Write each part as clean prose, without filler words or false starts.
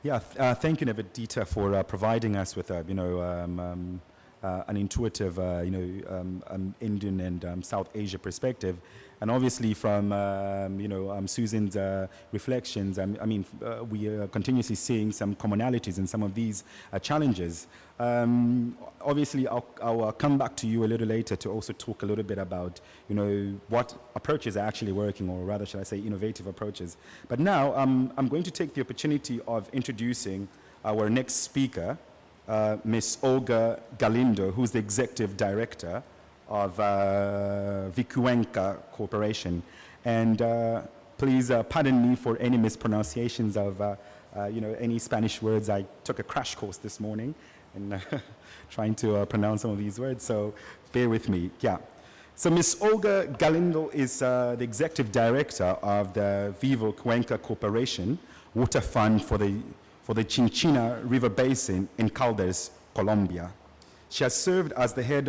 Yeah, thank you, Nevedita, for providing us with an intuitive, Indian and South Asia perspective. And obviously from, Susan's reflections, we are continuously seeing some commonalities in some of these challenges. Obviously, I'll come back to you a little later to also talk a little bit about, what approaches are actually working, or rather, should I say, innovative approaches. But now, I'm going to take the opportunity of introducing our next speaker, Ms. Olga Galindo, who's the Executive Director of Vicuenca Corporation. And please pardon me for any mispronunciations of any Spanish words. I took a crash course this morning in trying to pronounce some of these words, so bear with me. Yeah. So Ms. Olga Galindo is the Executive Director of the Vivo Cuenca Corporation Water Fund for the Chinchina River Basin in Caldas, Colombia. She has served as the head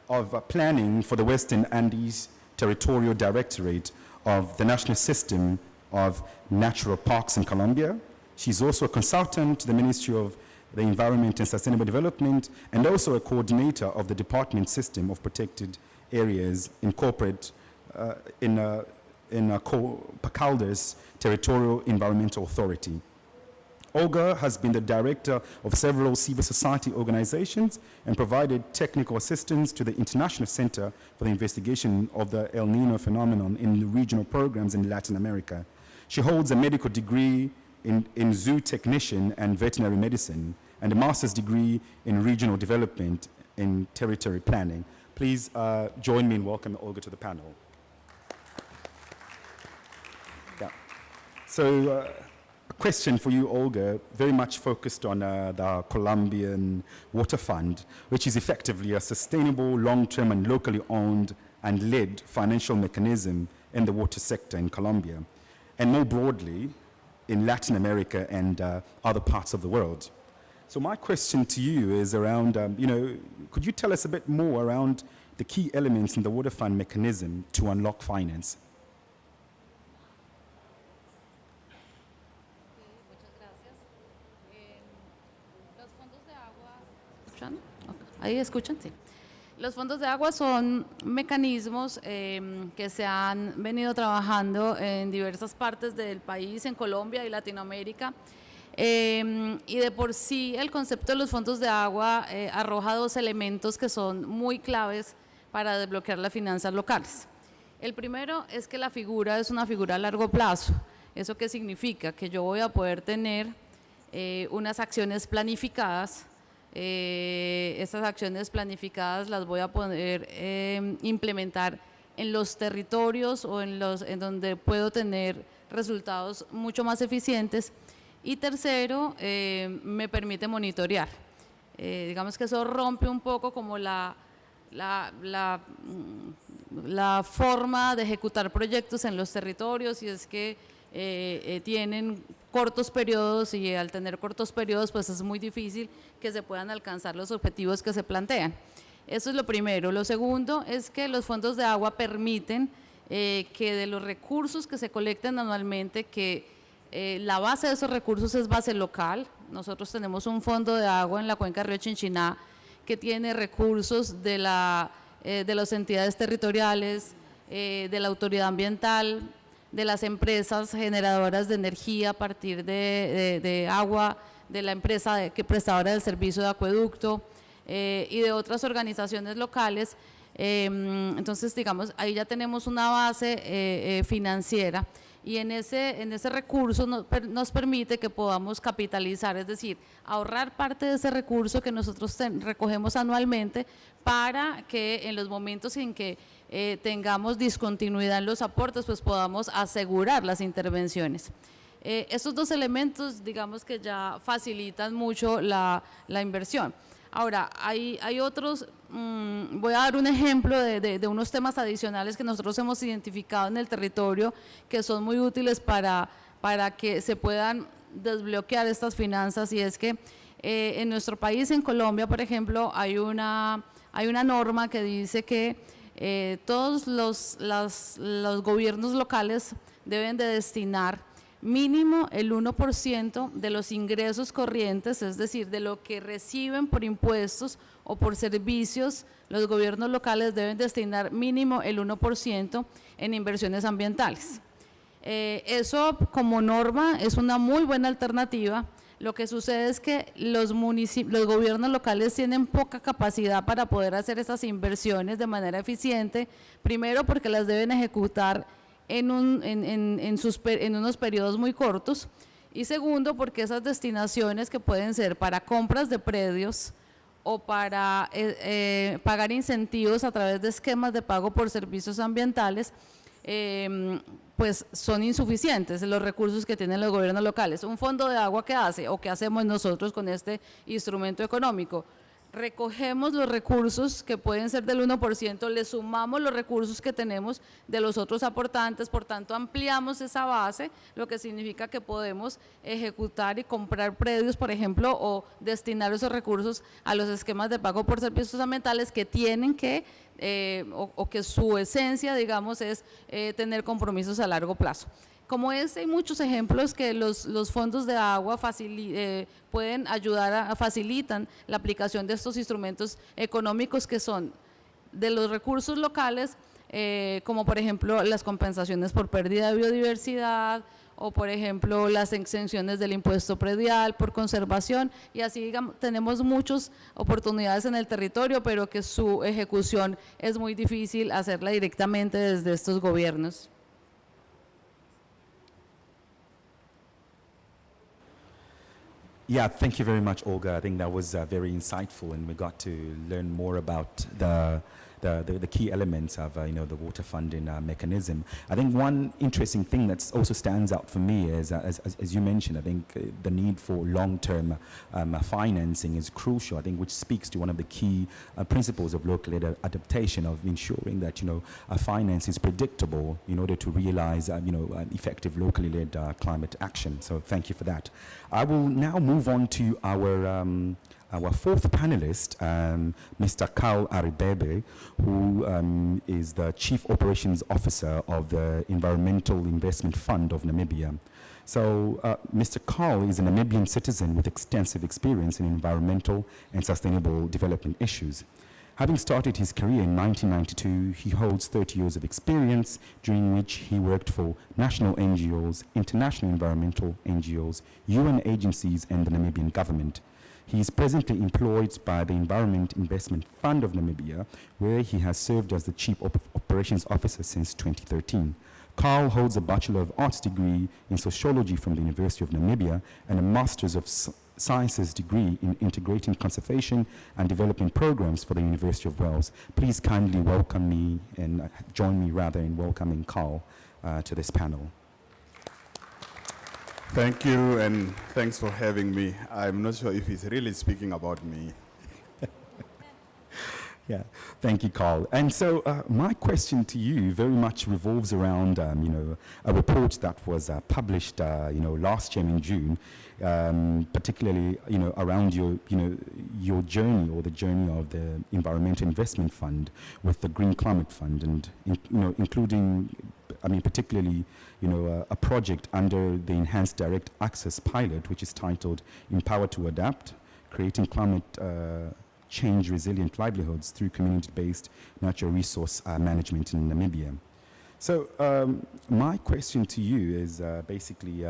of planning for the Western Andes Territorial Directorate of the National System of Natural Parks in Colombia. She's also a consultant to the Ministry of the Environment and Sustainable Development, and also a coordinator of the Department System of Protected Areas Incorporated in Caldas Territorial Environmental Authority. Olga has been the director of several civil society organizations and provided technical assistance to the International Center for the Investigation of the El Nino phenomenon in regional programs in Latin America. She holds a medical degree in zoo technician and veterinary medicine, and a master's degree in regional development in territory planning. Please join me in welcoming Olga to the panel. Yeah. So, a question for you, Olga, very much focused on the Colombian Water Fund, which is effectively a sustainable, long-term and locally owned and led financial mechanism in the water sector in Colombia, and more broadly in Latin America and other parts of the world. So my question to you is around, could you tell us a bit more around the key elements in the Water Fund mechanism to unlock finance? ¿Ahí escuchan? Sí. Los fondos de agua son mecanismos que se han venido trabajando en diversas partes del país, en Colombia y Latinoamérica. Y de por sí el concepto de los fondos de agua arroja dos elementos que son muy claves para desbloquear las finanzas locales. El primero es que la figura es una figura a largo plazo. ¿Eso qué significa? Que yo voy a poder tener unas acciones planificadas. Estas acciones planificadas las voy a poder implementar en los territorios o en donde puedo tener resultados mucho más eficientes. Y tercero, me permite monitorear. Digamos que eso rompe un poco como la forma de ejecutar proyectos en los territorios, y es que tienen cortos periodos, y al tener cortos periodos pues es muy difícil que se puedan alcanzar los objetivos que se plantean. Eso es lo primero. Lo segundo es que los fondos de agua permiten que de los recursos que se colecten anualmente, que la base de esos recursos es base local. Nosotros tenemos un fondo de agua en la cuenca Río Chinchiná que tiene recursos de las entidades territoriales, de la autoridad ambiental, de las empresas generadoras de energía a partir de agua, de la empresa prestadora del servicio de acueducto y de otras organizaciones locales. Entonces, digamos, ahí ya tenemos una base financiera, y en ese recurso nos permite que podamos capitalizar, es decir, ahorrar parte de ese recurso que nosotros recogemos anualmente, para que en los momentos en que tengamos discontinuidad en los aportes, pues podamos asegurar las intervenciones. Estos dos elementos, digamos que ya facilitan mucho la inversión. Ahora, hay otros, voy a dar un ejemplo de unos temas adicionales que nosotros hemos identificado en el territorio, que son muy útiles para que se puedan desbloquear estas finanzas, y es que en nuestro país, en Colombia, por ejemplo, hay una norma que dice que todos los gobiernos locales deben de destinar mínimo el 1% de los ingresos corrientes, es decir, de lo que reciben por impuestos o por servicios, los gobiernos locales deben destinar mínimo el 1% en inversiones ambientales. Eso como norma es una muy buena alternativa. Lo que sucede es que los gobiernos locales tienen poca capacidad para poder hacer esas inversiones de manera eficiente, primero porque las deben ejecutar en unos periodos muy cortos, y segundo porque esas destinaciones que pueden ser para compras de predios o para pagar incentivos a través de esquemas de pago por servicios ambientales, pues son insuficientes los recursos que tienen los gobiernos locales. Un fondo de agua, ¿qué hace? ¿O qué hacemos nosotros con este instrumento económico? Recogemos los recursos que pueden ser del 1%, le sumamos los recursos que tenemos de los otros aportantes, por tanto ampliamos esa base, lo que significa que podemos ejecutar y comprar predios, por ejemplo, o destinar esos recursos a los esquemas de pago por servicios ambientales que tienen que, o que su esencia, digamos, es tener compromisos a largo plazo. Como hay muchos ejemplos que los fondos de agua pueden ayudar facilitan la aplicación de estos instrumentos económicos que son de los recursos locales, como por ejemplo las compensaciones por pérdida de biodiversidad, o por ejemplo las exenciones del impuesto predial por conservación, y así digamos, tenemos muchas oportunidades en el territorio, pero que su ejecución es muy difícil hacerla directamente desde estos gobiernos. Yeah, thank you very much, Olga. I think that was very insightful, and we got to learn more about the key elements of the water funding mechanism. I think one interesting thing that also stands out for me is, as you mentioned, I think the need for long-term financing is crucial. I think which speaks to one of the key principles of local adaptation, of ensuring that finance is predictable in order to realize effective locally led climate action. So thank you for that. I will now move on to our fourth panelist, Mr. Carl Aribebe, who is the Chief Operations Officer of the Environmental Investment Fund of Namibia. So Mr. Carl is a Namibian citizen with extensive experience in environmental and sustainable development issues. Having started his career in 1992, he holds 30 years of experience, during which he worked for national NGOs, international environmental NGOs, UN agencies, and the Namibian government. He is presently employed by the Environment Investment Fund of Namibia, where he has served as the Chief Operations Officer since 2013. Carl holds a Bachelor of Arts degree in Sociology from the University of Namibia and a Master's of Sciences degree in Integrating Conservation and Development Programs for the University of Wales. Please kindly welcome me and join me rather in welcoming Carl to this panel. Thank you, and thanks for having me. I'm not sure if he's really speaking about me. Yeah, thank you, Carl. And so my question to you very much revolves around, a report that was published, last year in June, particularly, around your journey, or the journey of the Environmental Investment Fund with the Green Climate Fund, and including, particularly, a project under the Enhanced Direct Access pilot, which is titled Empower to Adapt, Creating Climate Change Resilient Livelihoods Through Community-Based Natural Resource Management in Namibia. So my question to you is basically,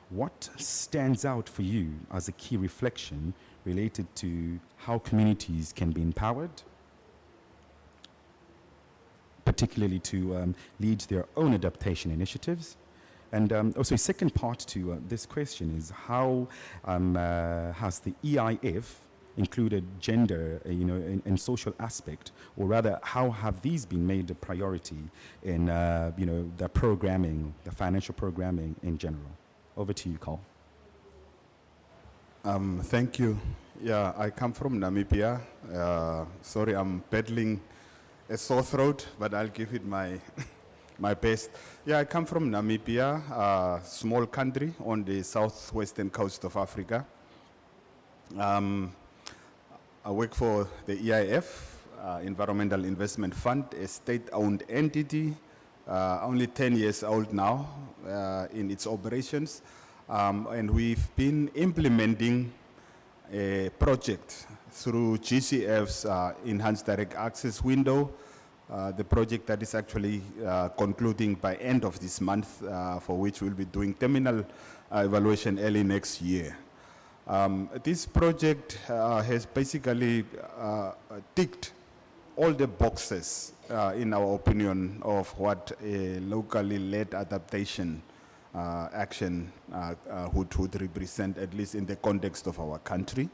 what stands out for you as a key reflection related to how communities can be empowered, particularly to lead their own adaptation initiatives? And also a second part to this question is, how has the EIF included gender, and social aspect, or rather, how have these been made a priority in, the programming, the financial programming in general? Over to you, Carl. Thank you. Yeah, I come from Namibia. Sorry, I'm battling a sore throat, but I'll give it my my best. Yeah, I come from Namibia, a small country on the southwestern coast of Africa. I work for the EIF, Environmental Investment Fund, a state-owned entity only 10 years old now in its operations. And we've been implementing a project through GCF's Enhanced Direct Access window, the project that is actually concluding by end of this month, for which we'll be doing terminal evaluation early next year. This project has basically ticked all the boxes, in our opinion, of what a locally led adaptation action would represent, at least in the context of our country.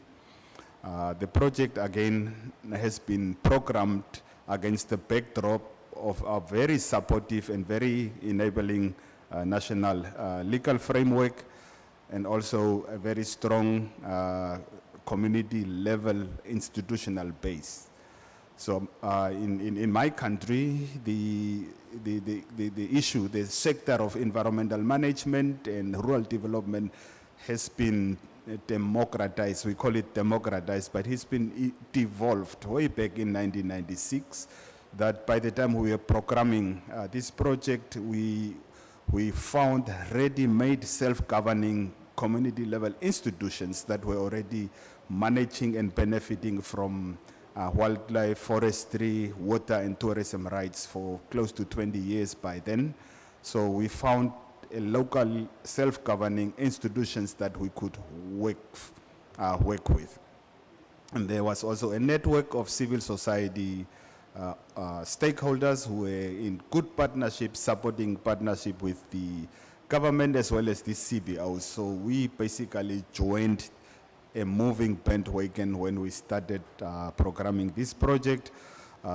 The project, again, has been programmed against the backdrop of a very supportive and very enabling national legal framework, and also a very strong community-level institutional base. So in my country, the issue, the sector of environmental management and rural development has been democratized. We call it democratized, but it's been devolved way back in 1996, that by the time we were programming this project, we found ready-made self-governing community-level institutions that were already managing and benefiting from wildlife, forestry, water, and tourism rights for close to 20 years by then. So we found a local self-governing institutions that we could work with. And there was also a network of civil society stakeholders who were in good partnership, supporting partnership with the government as well as the CBOs. So we basically joined a moving bandwagon when we started programming this project. We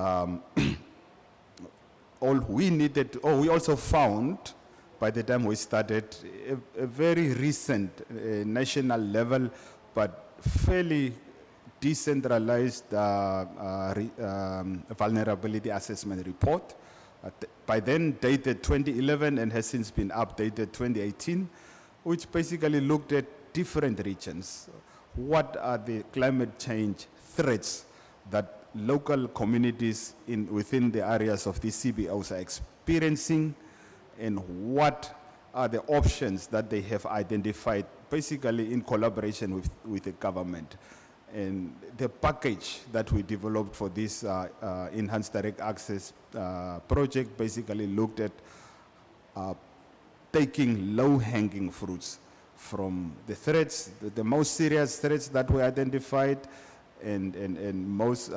also found, by the time we started, a very recent national level, but fairly decentralized vulnerability assessment report. By then dated 2011 and has since been updated 2018, which basically looked at different regions. What are the climate change threats that local communities within the areas of the CBOs are experiencing, and what are the options that they have identified, basically in collaboration with the government. And the package that we developed for this Enhanced Direct Access project basically looked at taking low-hanging fruits from the threats, the most serious threats that were identified, and most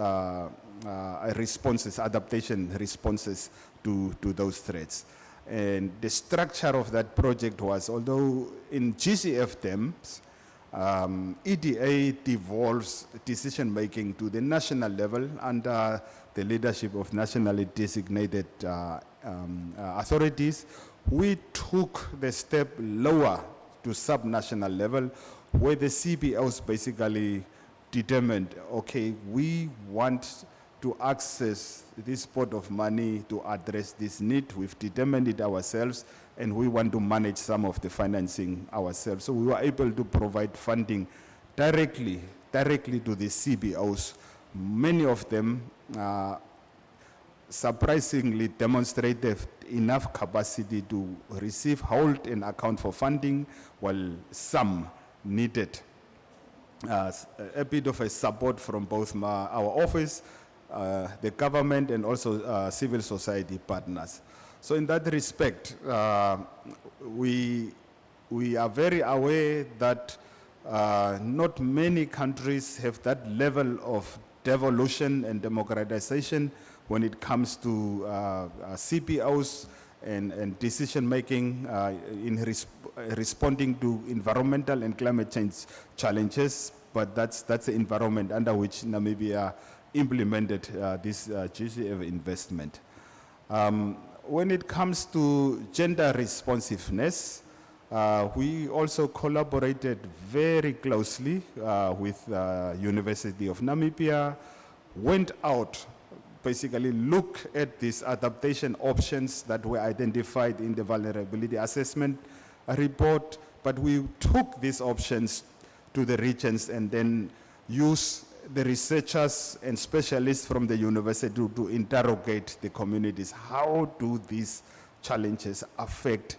responses, adaptation responses to those threats. And the structure of that project was, although in GCF terms, EDA devolves decision-making to the national level under the leadership of nationally designated authorities. We took the step lower to subnational level, where the CBOs basically determined, okay, we want to access this pot of money to address this need. We've determined it ourselves, and we want to manage some of the financing ourselves. So we were able to provide funding directly to the CBOs. Many of them surprisingly demonstrated enough capacity to receive, hold, and account for funding, while some needed a bit of a support from both our office, the government, and also civil society partners. So in that respect, we are very aware that not many countries have that level of devolution and democratization when it comes to CBOs and decision-making in responding to environmental and climate change challenges, but that's the environment under which Namibia implemented this GCF investment. When it comes to gender responsiveness, we also collaborated very closely with University of Namibia, went out, basically look at these adaptation options that were identified in the vulnerability assessment report, but we took these options to the regions and then use the researchers and specialists from the university to interrogate the communities. How do these challenges affect,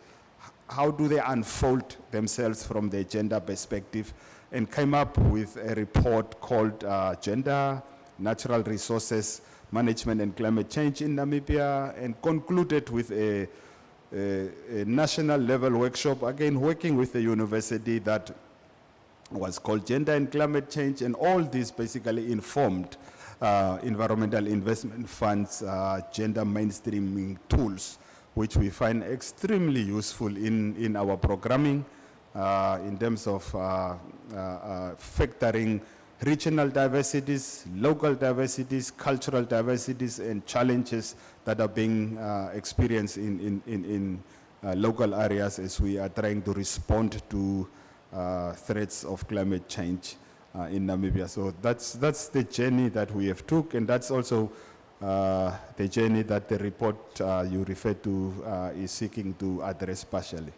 how do they unfold themselves from the gender perspective, and came up with a report called Gender, Natural Resources Management and Climate Change in Namibia, and concluded with a national level workshop, again working with the university, that was called Gender and Climate Change, and all this basically informed environmental investment funds, gender mainstreaming tools, which we find extremely useful in our programming in terms of factoring regional diversities, local diversities, cultural diversities, and challenges that are being experienced in local areas as we are trying to respond to threats of climate change in Namibia. So that's the journey that we have took, and that's also the journey that the report you referred to is seeking to address partially.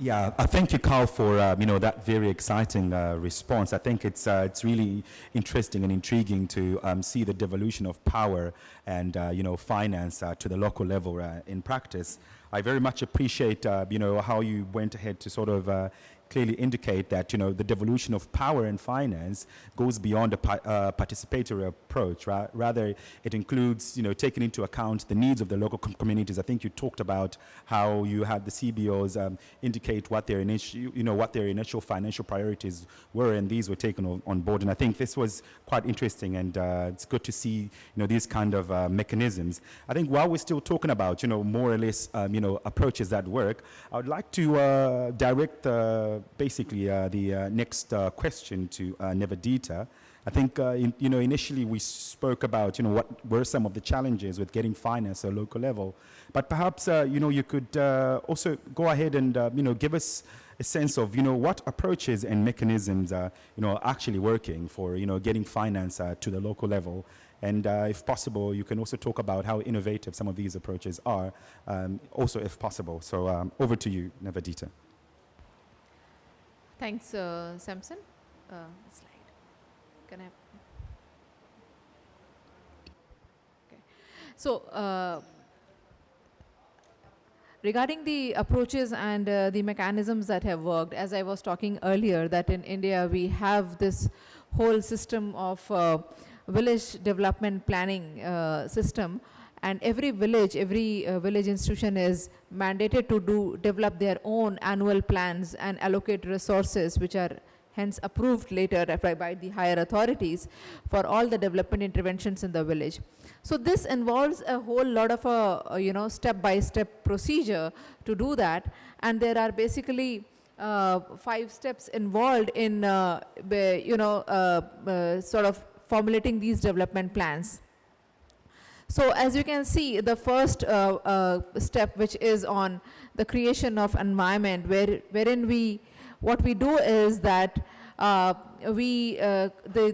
Yeah, thank you, Carl, for that very exciting response. I think it's really interesting and intriguing to see the devolution of power and finance to the local level in practice. I very much appreciate how you went ahead to sort of clearly indicate that the devolution of power and finance goes beyond a participatory approach. Rather, it includes taking into account the needs of the local communities. I think you talked about how you had the CBOs indicate what their initial financial priorities were, and these were taken on board. And I think this was quite interesting, and it's good to see these kind of mechanisms. I think while we're still talking about more or less approaches that work, I would like to direct basically the next question to Nevadita. I think initially we spoke about what were some of the challenges with getting finance at a local level, but perhaps you could also go ahead and give us a sense of what approaches and mechanisms are actually working for getting finance to the local level. And if possible, you can also talk about how innovative some of these approaches are, also if possible. So over to you, Nevadita. Thanks, Samson. Slide. Can I? Okay. So, regarding the approaches and the mechanisms that have worked, as I was talking earlier, that in India we have this whole system of village development planning system, and every village institution is mandated to develop their own annual plans and allocate resources, which are hence approved later by the higher authorities for all the development interventions in the village. So this involves a whole lot of a step-by-step procedure to do that, and there are basically 5 steps involved in sort of formulating these development plans. So as you can see, the first step, which is on the creation of environment, wherein what we do is that the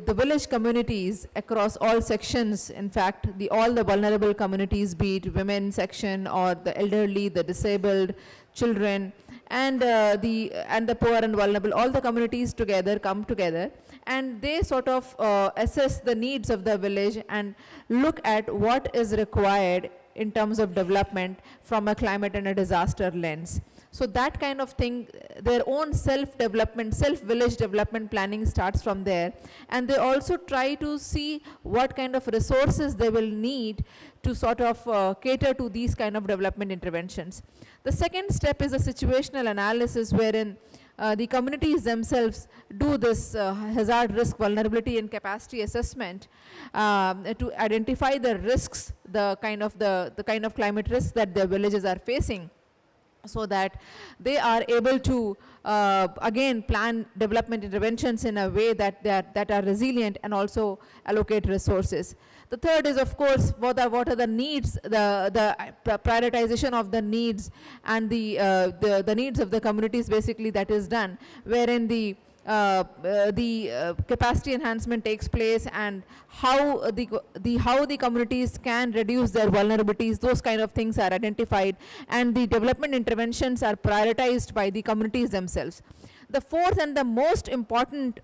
village communities across all sections, in fact, all the vulnerable communities, be it women section or the elderly, the disabled, children, and the poor and vulnerable, all the communities come together, and they sort of assess the needs of the village and look at what is required in terms of development from a climate and a disaster lens. So that kind of thing, their own self-development, self-village development planning starts from there, and they also try to see what kind of resources they will need to sort of cater to these kind of development interventions. The second step is a situational analysis, wherein the communities themselves do this hazard, risk, vulnerability and capacity assessment to identify the risks, the kind of climate risks that their villages are facing, so that they are able to again plan development interventions in a way that are resilient and also allocate resources. The third is, of course, what are the needs, the prioritization of the needs and the needs of the communities, basically, that is done, wherein the capacity enhancement takes place, and how the communities can reduce their vulnerabilities, those kind of things are identified, and the development interventions are prioritized by the communities themselves. The fourth and the most important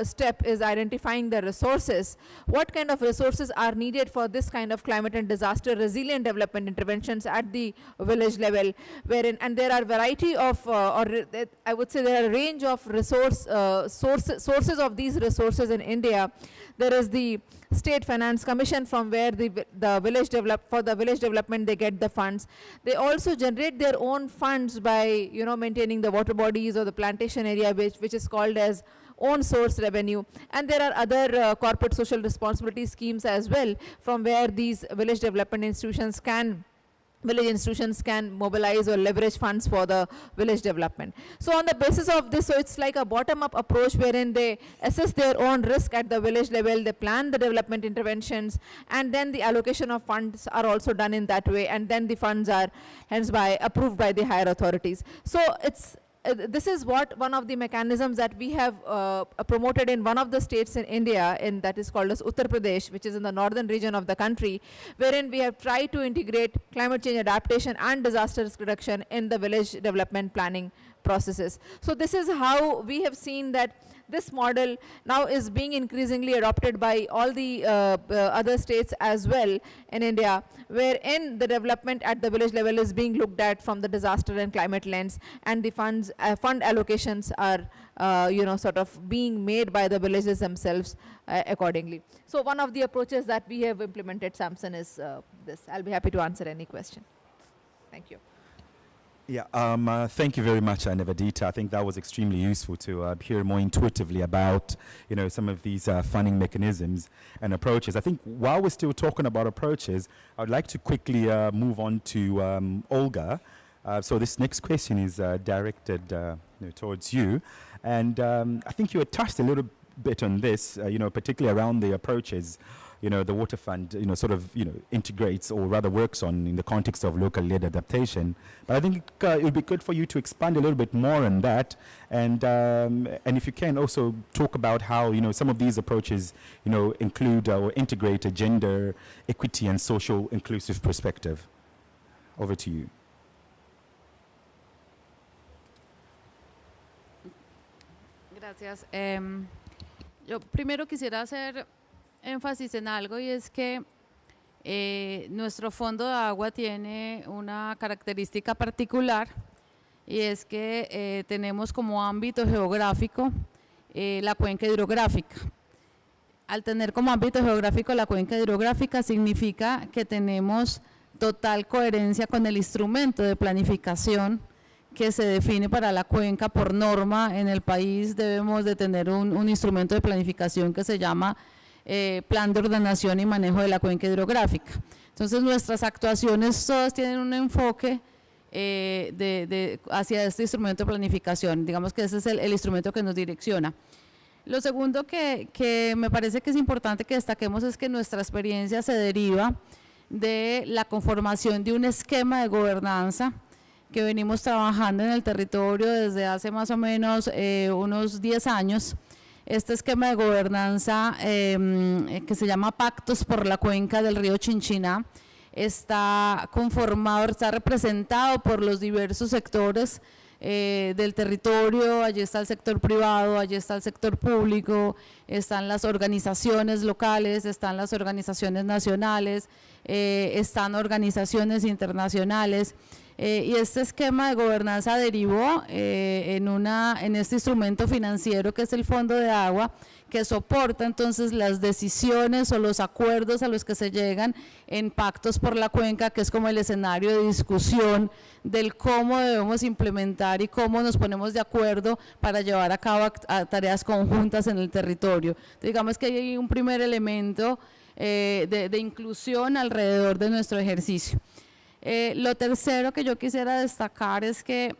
step is identifying the resources. What kind of resources are needed for this kind of climate and disaster resilient development interventions at the village level, wherein, and there are variety of, I would say there are a range of sources of these resources in India. There is the State Finance Commission, from where the village village development they get the funds. They also generate their own funds by maintaining the water bodies or the plantation area, which is called as own source revenue. And there are other corporate social responsibility schemes as well, from where these village development institutions can mobilize or leverage funds for the village development. So on the basis of this, so it's like a bottom-up approach wherein they assess their own risk at the village level, they plan the development interventions, and then the allocation of funds are also done in that way, and then the funds are hence approved by the higher authorities. So it's this is what one of the mechanisms that we have promoted in one of the states in India, that is called as Uttar Pradesh, which is in the northern region of the country, wherein we have tried to integrate climate change adaptation and disaster risk reduction in the village development planning processes. So this is how we have seen that this model now is being increasingly adopted by all the other states as well in India, wherein the development at the village level is being looked at from the disaster and climate lens, and the fund allocations are sort of being made by the villages themselves accordingly. So one of the approaches that we have implemented, Samson, is this. I'll be happy to answer any question. Thank you. Yeah, thank you very much, Nivedita. I think that was extremely useful to hear more intuitively about, some of these funding mechanisms and approaches. I think while we're still talking about approaches, I would like to quickly move on to Olga. So this next question is directed towards you. And I think you had touched a little bit on this, particularly around the approaches the Water Fund, integrates, or rather works on in the context of local-led adaptation. But I think it would be good for you to expand a little bit more on that, and if you can also talk about how some of these approaches include or integrate a gender equity and social inclusive perspective. Over to you. Gracias. Yo primero quisiera hacer énfasis en algo, y es que nuestro fondo de agua tiene una característica particular, y es que tenemos como ámbito geográfico la cuenca hidrográfica. Al tener como ámbito geográfico la cuenca hidrográfica, significa que tenemos total coherencia con el instrumento de planificación que se define para la cuenca por norma. En el país debemos de tener un instrumento de planificación que se llama Plan de Ordenación y Manejo de la Cuenca Hidrográfica. Entonces nuestras actuaciones todas tienen un enfoque hacia este instrumento de planificación. Digamos que ese es el instrumento que nos direcciona. Lo segundo que me parece que es importante que destaquemos es que nuestra experiencia se deriva de la conformación de un esquema de gobernanza que venimos trabajando en el territorio desde hace más o menos unos 10 años. Este esquema de gobernanza que se llama Pactos por la Cuenca del Río Chinchiná está conformado, está representado por los diversos sectores del territorio. Allí está el sector privado, allí está el sector público, están las organizaciones locales, están las organizaciones nacionales, están organizaciones internacionales. Y este esquema de gobernanza derivó en este instrumento financiero que es el Fondo de Agua, que soporta entonces las decisiones o los acuerdos a los que se llegan en Pactos por la Cuenca, que es como el escenario de discusión del cómo debemos implementar y cómo nos ponemos de acuerdo para llevar a cabo tareas conjuntas en el territorio. Entonces, digamos que hay un primer elemento de inclusión alrededor de nuestro ejercicio. Lo tercero que yo quisiera destacar es que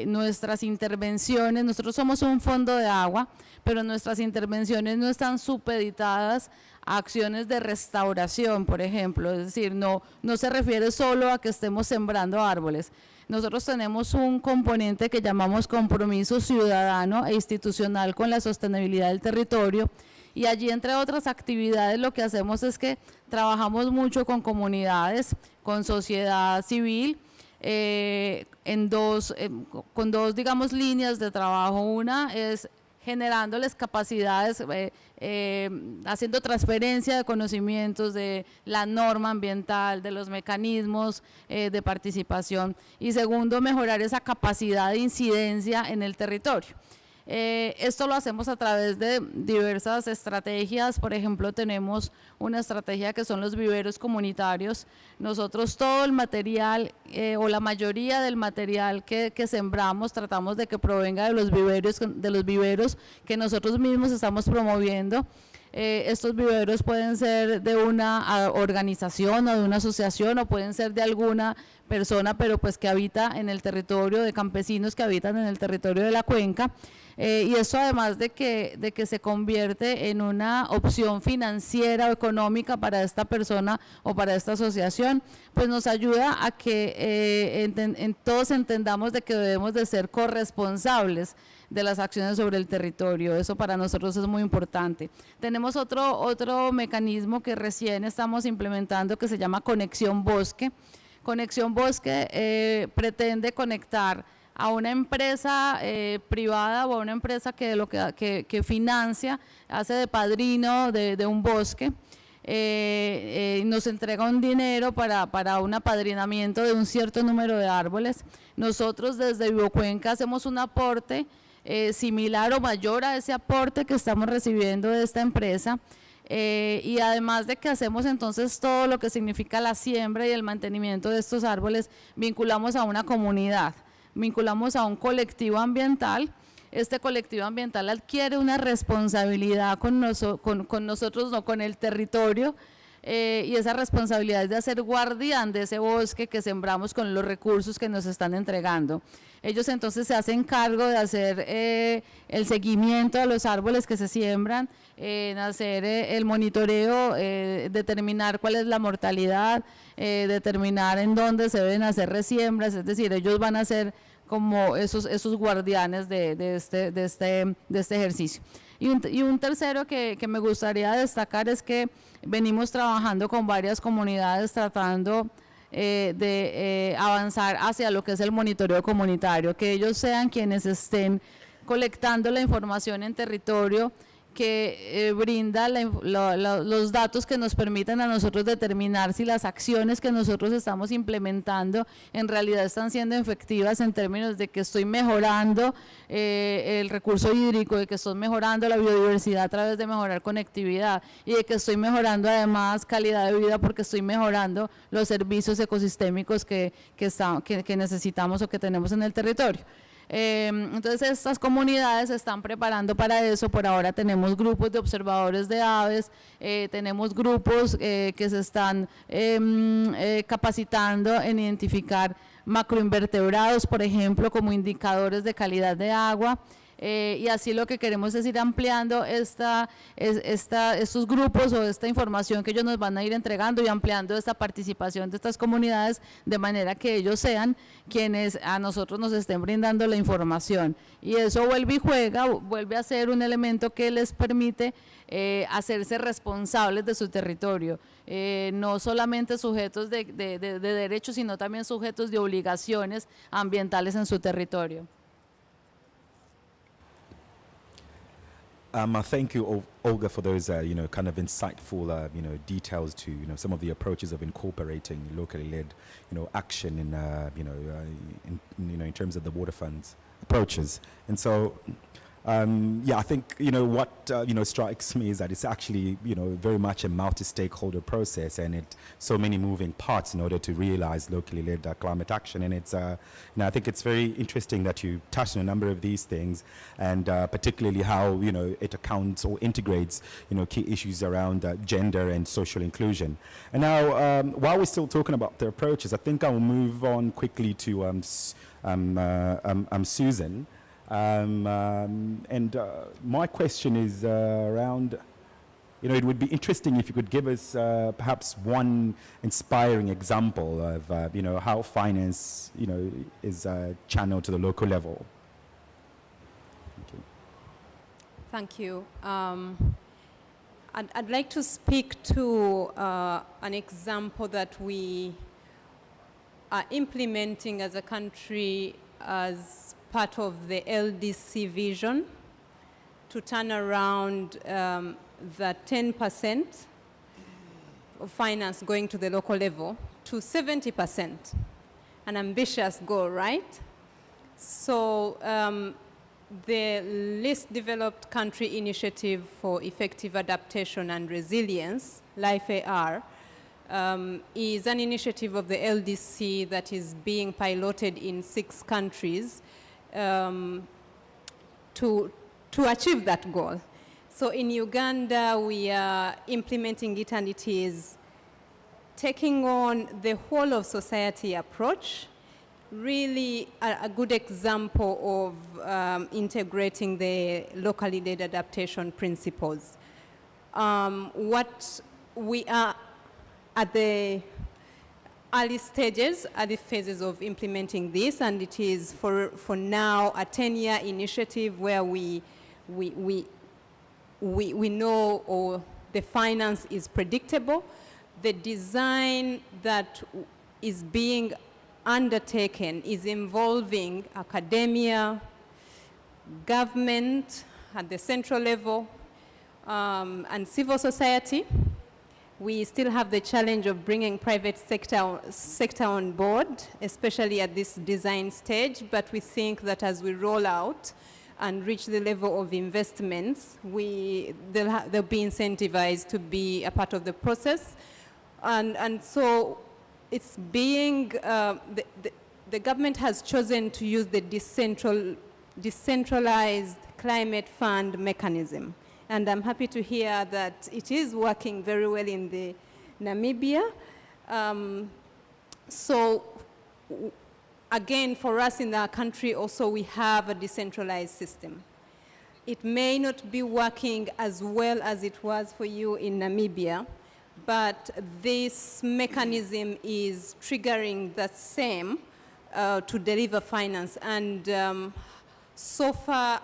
nuestras intervenciones, nosotros somos un fondo de agua, pero nuestras intervenciones no están supeditadas a acciones de restauración, por ejemplo, es decir, no se refiere solo a que estemos sembrando árboles. Nosotros tenemos un componente que llamamos compromiso ciudadano e institucional con la sostenibilidad del territorio, y allí, entre otras actividades, lo que hacemos es que trabajamos mucho con comunidades, con sociedad civil, con dos, digamos, líneas de trabajo. Una es generándoles capacidades, haciendo transferencia de conocimientos de la norma ambiental, de los mecanismos de participación. Y segundo, mejorar esa capacidad de incidencia en el territorio. Esto lo hacemos a través de diversas estrategias. Por ejemplo, tenemos una estrategia que son los viveros comunitarios. Nosotros todo el material o la mayoría del material que sembramos tratamos de que provenga de los viveros que nosotros mismos estamos promoviendo. Estos viveros pueden ser de una organización o de una asociación, o pueden ser de alguna persona, pero pues que habita en el territorio, de campesinos que habitan en el territorio de la cuenca. Y eso, además de que se convierte en una opción financiera o económica para esta persona o para esta asociación, pues nos ayuda a que todos entendamos de que debemos de ser corresponsables de las acciones sobre el territorio. Eso para nosotros es muy importante. Tenemos otro mecanismo que recién estamos implementando, que se llama Conexión Bosque. Conexión Bosque pretende conectar a una empresa privada o a una empresa que financia, hace de padrino de un bosque, nos entrega un dinero para un apadrinamiento de un cierto número de árboles. Nosotros desde Vivocuenca hacemos un aporte similar o mayor a ese aporte que estamos recibiendo de esta empresa. Y además de que hacemos entonces todo lo que significa la siembra y el mantenimiento de estos árboles, vinculamos a una comunidad, vinculamos a un colectivo ambiental. Este colectivo ambiental adquiere una responsabilidad con nosotros, no con el territorio, y esa responsabilidad es de hacer guardián de ese bosque que sembramos con los recursos que nos están entregando. Ellos entonces se hacen cargo de hacer el seguimiento de los árboles que se siembran, en hacer el monitoreo, determinar cuál es la mortalidad, determinar en dónde se deben hacer resiembras. Es decir, ellos van a ser como esos guardianes de este ejercicio. Y un tercero que me gustaría destacar es que venimos trabajando con varias comunidades tratando de avanzar hacia lo que es el monitoreo comunitario, que ellos sean quienes estén colectando la información en territorio, que brinda los datos que nos permitan a nosotros determinar si las acciones que nosotros estamos implementando en realidad están siendo efectivas en términos de que estoy mejorando el recurso hídrico, de que estoy mejorando la biodiversidad a través de mejorar conectividad, y de que estoy mejorando además calidad de vida porque estoy mejorando los servicios ecosistémicos que necesitamos o que tenemos en el territorio. Entonces estas comunidades se están preparando para eso. Por ahora tenemos grupos de observadores de aves, tenemos grupos que se están capacitando en identificar macroinvertebrados, por ejemplo, como indicadores de calidad de agua. Y así lo que queremos es ir ampliando estos grupos o esta información que ellos nos van a ir entregando, y ampliando esta participación de estas comunidades de manera que ellos sean quienes a nosotros nos estén brindando la información. Y eso vuelve y juega, vuelve a ser un elemento que les permite hacerse responsables de su territorio, no solamente sujetos de derechos, sino también sujetos de obligaciones ambientales en su territorio. Thank you, Olga, for those, kind of insightful, details to, some of the approaches of incorporating locally led, action in, in terms of the water funds approaches. And so, I think, what, strikes me is that it's actually, very much a multi-stakeholder process, and so many moving parts in order to realize locally led climate action. And it's, I think it's very interesting that you touched on a number of these things, and particularly how, it accounts or integrates, key issues around gender and social inclusion. And now, while we're still talking about the approaches, I think I'll move on quickly to Susan. My question is around, it would be interesting if you could give us perhaps one inspiring example of, how finance, is channeled to the local level. Thank you. I'd like to speak to an example that we are implementing as a country as part of the LDC vision to turn around the 10% of finance going to the local level to 70%. An ambitious goal, right? So the Least Developed Country Initiative for Effective Adaptation and Resilience, LIFE-AR, is an initiative of the LDC that is being piloted in 6 countries to achieve that goal. So in Uganda, we are implementing it, and it is taking on the whole of society approach, really a good example of integrating the locally led adaptation principles. What we are at the early stages, early phases of implementing this, and it is for now a 10-year initiative where we know, or the finance is predictable. The design that is being undertaken is involving academia, government at the central level, and civil society. We still have the challenge of bringing private sector on board, especially at this design stage, but we think that as we roll out and reach the level of investments, they'll be incentivized to be a part of the process. And so it's being, the government has chosen to use the decentralized climate fund mechanism. And I'm happy to hear that it is working very well in the Namibia. So again, for us in our country also, we have a decentralized system. It may not be working as well as it was for you in Namibia, but this mechanism is triggering the same to deliver finance. And so far,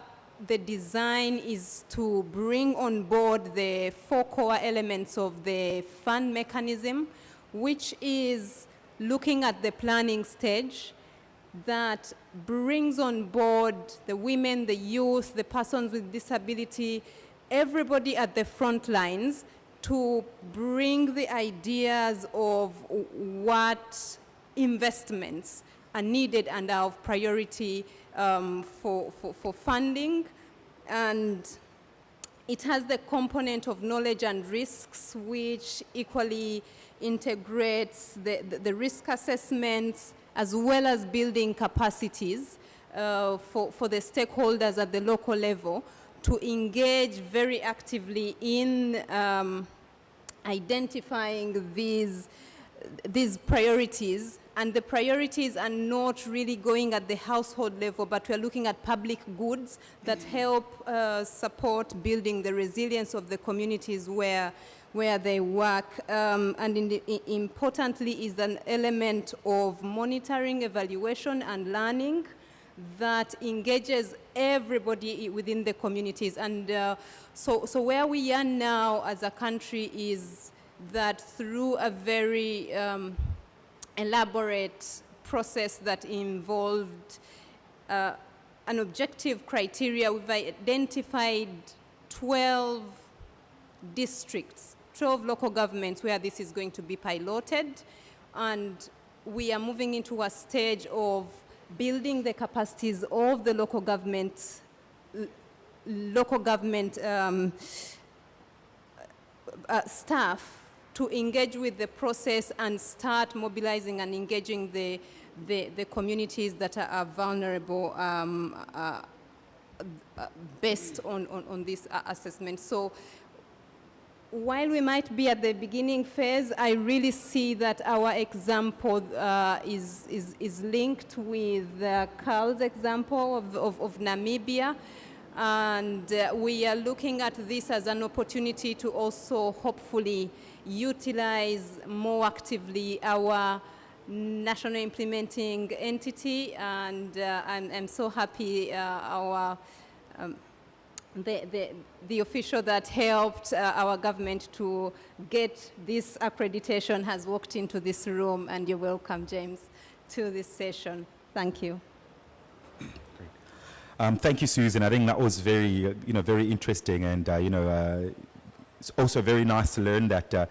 the design is to bring on board the 4 core elements of the fund mechanism, which is looking at the planning stage that brings on board the women, the youth, the persons with disability, everybody at the front lines to bring the ideas of what investments are needed and are of priority for funding. And it has the component of knowledge and risks, which equally integrates the risk assessments as well as building capacities for the stakeholders at the local level to engage very actively in identifying these priorities. And the priorities are not really going at the household level, but we're looking at public goods that help support building the resilience of the communities where they work. And importantly is an element of monitoring, evaluation, and learning that engages everybody within the communities. And so where we are now as a country is that through a very elaborate process that involved an objective criteria, we've identified 12 districts, 12 local governments where this is going to be piloted. And we are moving into a stage of building the capacities of the local government staff to engage with the process and start mobilizing and engaging the communities that are vulnerable based on this assessment. So while we might be at the beginning phase, I really see that our example is linked with Carl's example of Namibia. And we are looking at this as an opportunity to also hopefully utilize more actively our national implementing entity. And I'm so happy the official that helped our government to get this accreditation has walked into this room, and you're welcome, James. to this session. Thank you. Thank you, Susan. I think that was very, very interesting, and it's also very nice to learn that there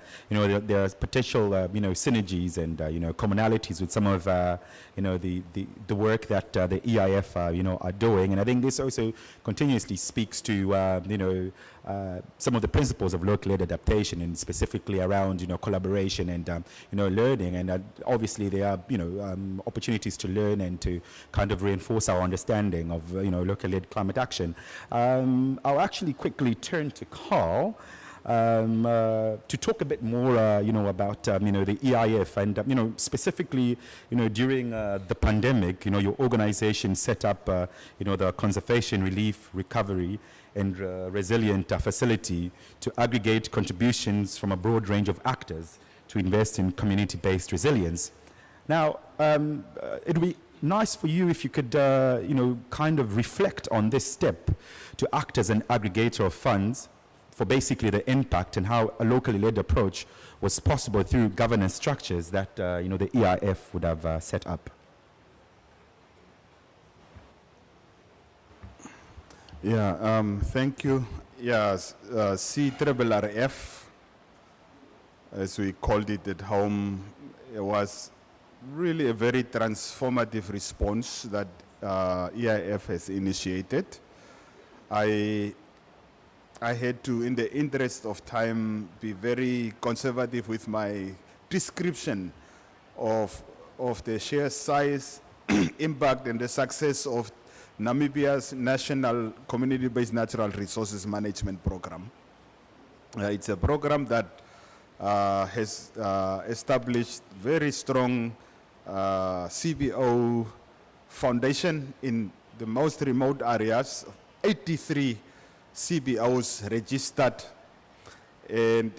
are potential synergies and commonalities with some of the work that the EIF are doing, and I think this also continuously speaks to some of the principles of local-led adaptation, and specifically around collaboration and learning, and obviously there are opportunities to learn and to kind of reinforce our understanding of local-led climate action. I'll actually quickly turn to Carl. To talk a bit more, about the EIF and specifically, during the pandemic, your organization set up, the Conservation Relief Recovery and Resilient Facility to aggregate contributions from a broad range of actors to invest in community-based resilience. Now, it'd be nice for you if you could, kind of reflect on this step to act as an aggregator of funds for basically the impact and how a locally led approach was possible through governance structures that the EIF would have set up. Yeah, thank you. Yes, CRRF, as we called it at home, it was really a very transformative response that EIF has initiated. I had to, in the interest of time, be very conservative with my description of the sheer size, impact, and the success of Namibia's National Community-Based Natural Resources Management Program. It's a program that has established very strong CBO foundation in the most remote areas, 83 CBOs registered, and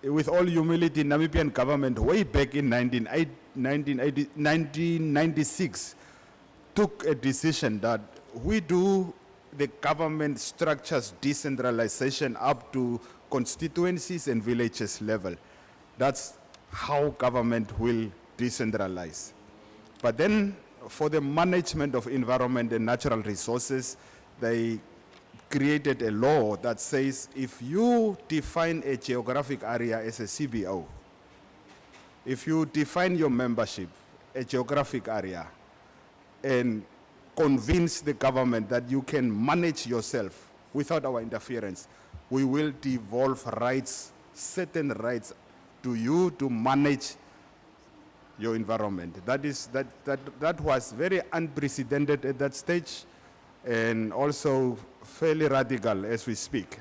with all humility, Namibian government way back in 1996 took a decision that we do the government structures decentralization up to constituencies and villages level. That's how government will decentralize. But then for the management of environment and natural resources, they created a law that says if you define a geographic area as a CBO, if you define your membership a geographic area and convince the government that you can manage yourself without our interference, we will devolve rights, certain rights to you to manage your environment. That was very unprecedented at that stage, and also fairly radical as we speak.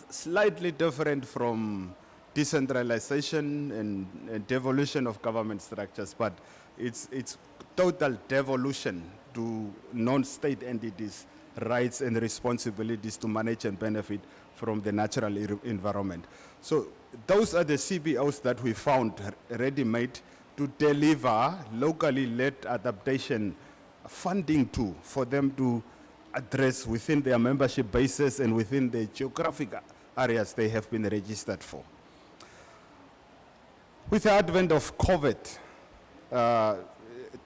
Slightly different from decentralization and devolution of government structures, but it's total devolution to non-state entities' rights and responsibilities to manage and benefit from the natural environment. So those are the CBOs that we found ready-made to deliver locally led adaptation funding to, for them to address within their membership bases and within the geographic areas they have been registered for. With the advent of COVID,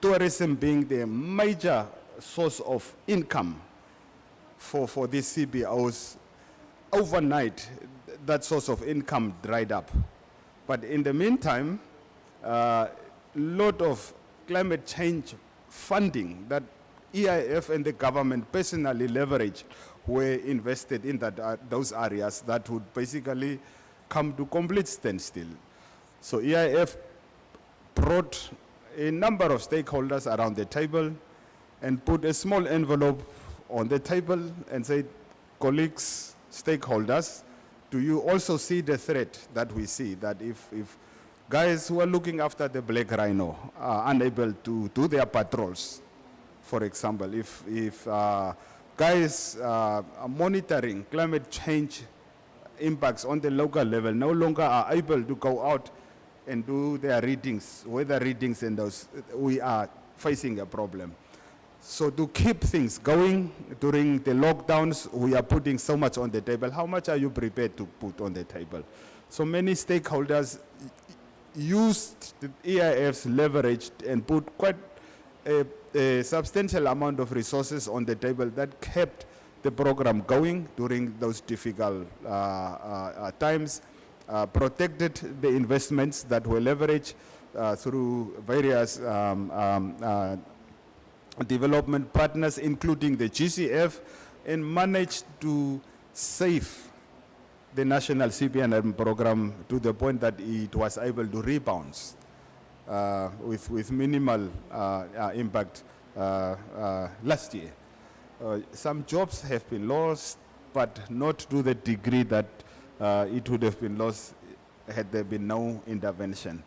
tourism being the major source of income for these CBOs, overnight that source of income dried up. But in the meantime, lot of climate change funding that EIF and the government personally leveraged were invested in those areas that would basically come to complete standstill. So EIF brought a number of stakeholders around the table and put a small envelope on the table and said, colleagues, stakeholders, do you also see the threat that we see, that if guys who are looking after the black rhino are unable to do their patrols, for example, if guys are monitoring climate change impacts on the local level no longer are able to go out and do their readings, weather readings and those, we are facing a problem. So to keep things going during the lockdowns, we are putting so much on the table. How much are you prepared to put on the table? So many stakeholders used the EIF's leverage and put quite a substantial amount of resources on the table that kept the program going during those difficult times, protected the investments that were leveraged through various development partners, including the GCF, and managed to save the national CPNM program to the point that it was able to rebound with minimal impact last year. Some jobs have been lost, but not to the degree that it would have been lost had there been no intervention.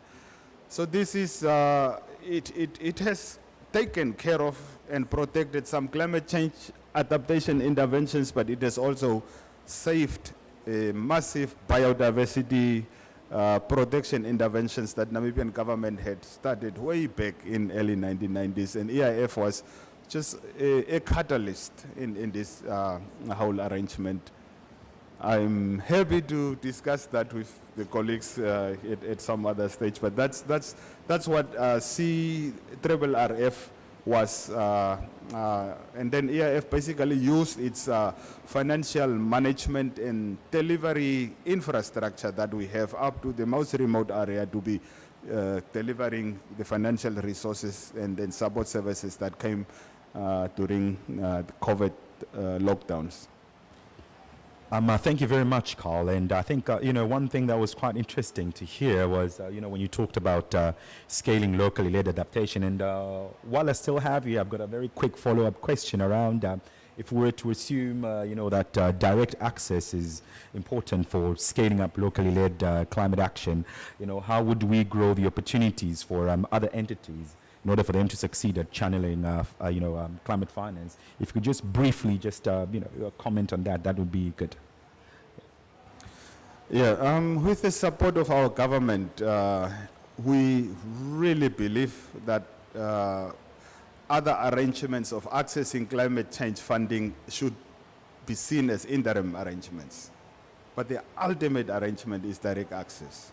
So this is, it has taken care of and protected some climate change adaptation interventions, but it has also saved massive biodiversity protection interventions that Namibian government had started way back in early 1990s, and EIF was just a catalyst in this whole arrangement. I'm happy to discuss that with the colleagues at some other stage, but that's what CRRF was, and then EIF basically used its financial management and delivery infrastructure that we have up to the most remote area to be delivering the financial resources and then support services that came during the COVID lockdowns. Thank you very much, Carl. And I think, one thing that was quite interesting to hear was, when you talked about scaling locally led adaptation. And while I still have you, I've got a very quick follow-up question around if we were to assume, that direct access is important for scaling up locally led climate action, how would we grow the opportunities for other entities in order for them to succeed at channeling, climate finance? If you could just briefly comment on that, that would be good. Yeah, with the support of our government, we really believe that other arrangements of accessing climate change funding should be seen as interim arrangements. But the ultimate arrangement is direct access.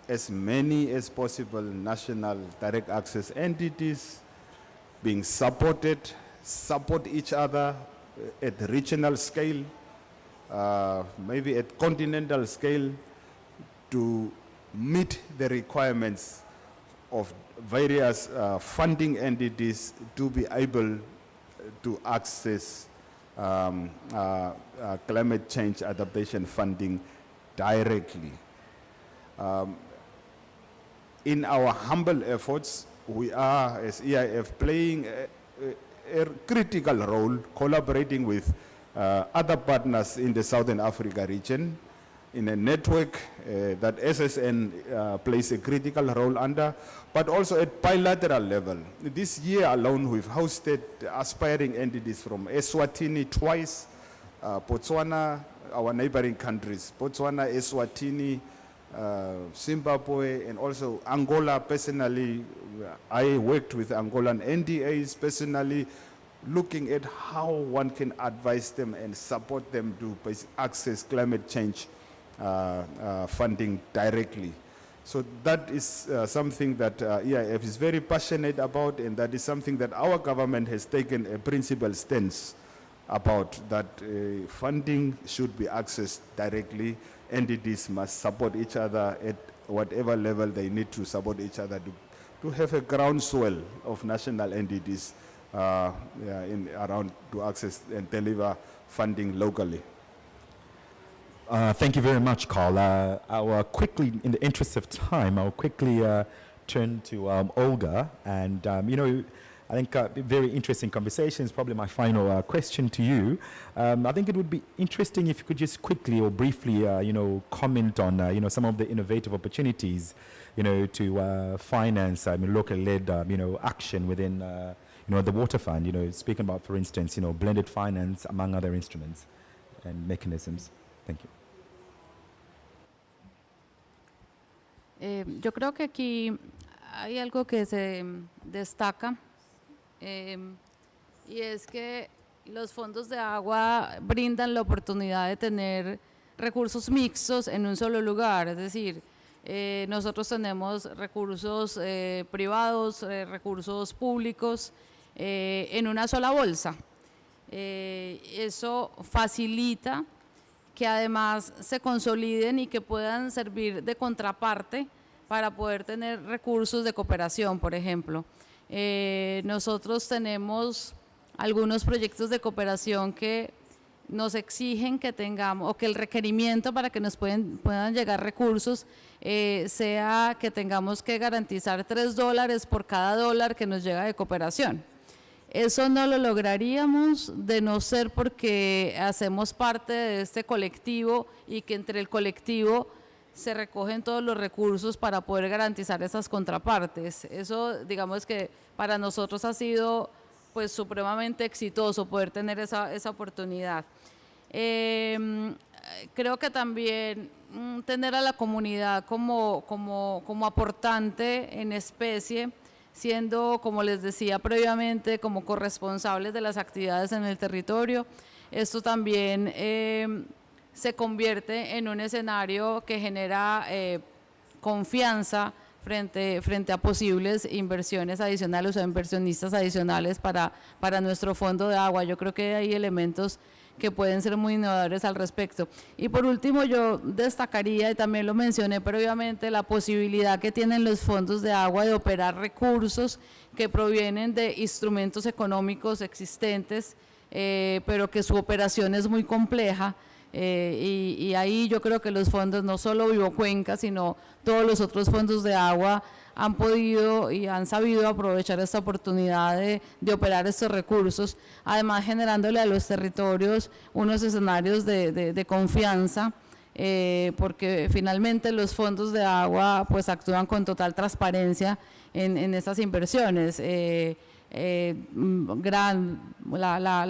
As many as possible national direct access entities being support each other at the regional scale, maybe at continental scale, to meet the requirements of various funding entities to be able to access climate change adaptation funding directly. In our humble efforts, we are, as EIF, playing a critical role, collaborating with other partners in the Southern Africa region, in a network that SSN plays a critical role under, but also at bilateral level. This year alone, we've hosted aspiring entities from Eswatini twice, Botswana, our neighboring countries, Botswana, Eswatini, Zimbabwe, and also Angola. Personally, I worked with Angolan NDAs personally, looking at how one can advise them and support them to access climate change funding directly. So that is something that EIF is very passionate about, and that is something that our government has taken a principled stance about, that funding should be accessed directly. Entities must support each other at whatever level they need to support each other to have a groundswell of national entities around to access and deliver funding locally. Thank you very much, Carl. I'll quickly, in the interest of time, I'll quickly turn to Olga. And, I think very interesting conversations. Probably my final question to you. I think it would be interesting if you could just quickly or briefly, comment on, some of the innovative opportunities, to finance, local-led, action within, the water fund. Speaking about, for instance, blended finance among other instruments and mechanisms. Thank you. Yo creo que aquí hay algo que se destaca, y es que los fondos de agua brindan la oportunidad de tener recursos mixtos en un solo lugar, es decir, nosotros tenemos recursos privados, recursos públicos en una sola bolsa. Eso facilita que además se consoliden y que puedan servir de contraparte para poder tener recursos de cooperación, por ejemplo. Nosotros tenemos algunos proyectos de cooperación que nos exigen que tengamos, o que el requerimiento para que nos puedan llegar recursos sea que tengamos que garantizar $3 por cada dólar que nos llega de cooperación. Eso no lo lograríamos de no ser porque hacemos parte de este colectivo y que entre el colectivo se recogen todos los recursos para poder garantizar esas contrapartes. Eso, digamos que para nosotros ha sido pues supremamente exitoso poder tener esa oportunidad. Creo que también tener a la comunidad como aportante en especie, siendo, como les decía previamente, como corresponsables de las actividades en el territorio. Esto también se convierte en un escenario que genera confianza frente a posibles inversiones adicionales o inversionistas adicionales para nuestro fondo de agua. Yo creo que hay elementos que pueden ser muy innovadores al respecto. Y por último, yo destacaría, y también lo mencioné previamente, la posibilidad que tienen los fondos de agua de operar recursos que provienen de instrumentos económicos existentes, pero que su operación es muy compleja. Y ahí yo creo que los fondos, no solo Vivo Cuenca, sino todos los otros fondos de agua han podido y han sabido aprovechar esta oportunidad de operar estos recursos, además generándole a los territorios unos escenarios de confianza, porque finalmente los fondos de agua pues actúan con total transparencia en estas inversiones. La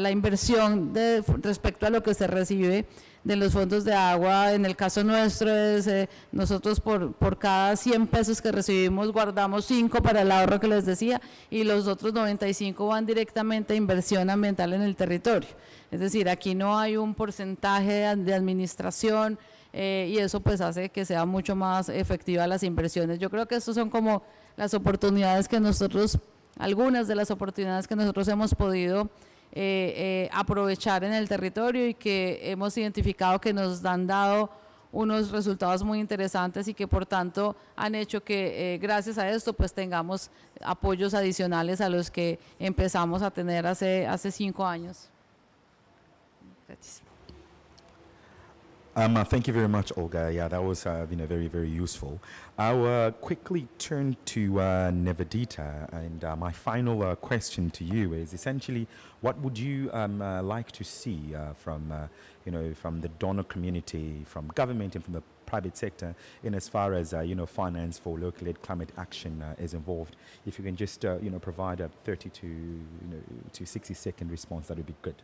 inversión respecto a lo que se recibe de los fondos de agua, en el caso nuestro es, nosotros por cada 100 pesos que recibimos guardamos 5 para el ahorro que les decía, y los otros 95 van directamente a inversión ambiental en el territorio. Es decir, aquí no hay un porcentaje de administración, y eso pues hace que sea mucho más efectiva las inversiones. Yo creo que estos son como las oportunidades que nosotros, algunas de las oportunidades que nosotros hemos podido aprovechar en el territorio y que hemos identificado que nos han dado unos resultados muy interesantes y que por tanto han hecho que gracias a esto pues tengamos apoyos adicionales a los que empezamos a tener hace 5 años. Gracias. Thank you very much, Olga. Yeah, that was very, very useful. I'll quickly turn to Nivedita, and my final question to you is essentially, what would you like to see from the donor community, from government, and from the private sector, in as far as finance for local-led climate action is involved? If you can just provide a 30 to 60-second response, that would be good.